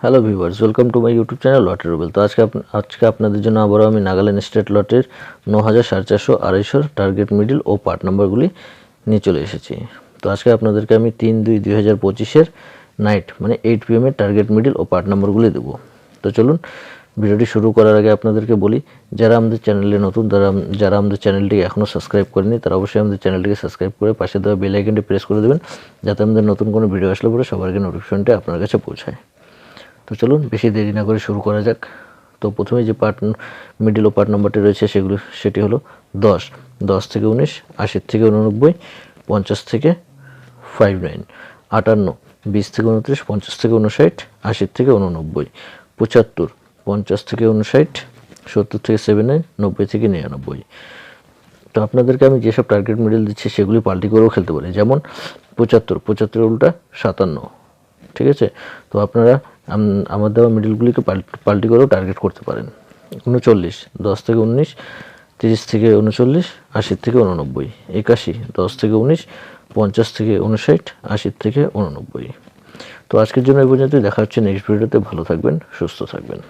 Hello viewers, welcome to my YouTube channel lottery Rubel. তো আজকে আপনাদের জন্য আবারও আমি নাগাল্যান্ড স্টেট লটারির 9,000, 450, 250 টার্গেট মিডল ও পার্ট নাম্বারগুলি নিয়ে চলে এসেছি। তো আজকে আপনাদেরকে আমি 3/2/2025 নাইট মানে 8 PM এর টার্গেট মিডল ও পার্ট নাম্বারগুলি দেবো। তো চলুন ভিডিওটি শুরু করার আগে আপনাদেরকে বলি, যারা আমাদের চ্যানেলে নতুন, যারা আমাদের চ্যানেলটিকে এখনও সাবস্ক্রাইব করেনি তারা অবশ্যই আমাদের চ্যানেলটিকে সাবস্ক্রাইব করে পাশে দেওয়া বেল আইকনটি প্রেস করে দেবেন, যাতে আমাদের নতুন কোনো ভিডিও আসলে পরে সবার আগে নোটিফিকেশনটা আপনার কাছে পৌঁছায়। তো চলুন বেশি দেরি না করে শুরু করা যাক। তো প্রথমে যে পার্ট মিডল ও পার্ট নাম্বারটি রয়েছে সেটি হলো 10 থেকে 19, 80 থেকে 89, 50 থেকে 59, 58, 20 থেকে 29, 50 থেকে 59, 80 থেকে 89, 75, 50 থেকে 59, 70 থেকে 79, 90 থেকে 99। তো আপনাদেরকে আমি যেসব টার্গেট মিডল দিচ্ছি সেগুলি পাল্টি করেও খেলতে পারি, যেমন 75 উল্টা 57, ঠিক আছে। তো আপনারা আমার দেওয়া মিডলগুলিকে পাল্টি করেও টার্গেট করতে পারেন। 39, 10 থেকে 19, 30 থেকে 39, 80 থেকে 89, 81, 10 থেকে 19, 50 থেকে 59, 80 থেকে 89। তো আজকের জন্য এই পর্যন্তই, দেখা হচ্ছে নেক্সট ভিডিওতে। ভালো থাকবেন, সুস্থ থাকবেন।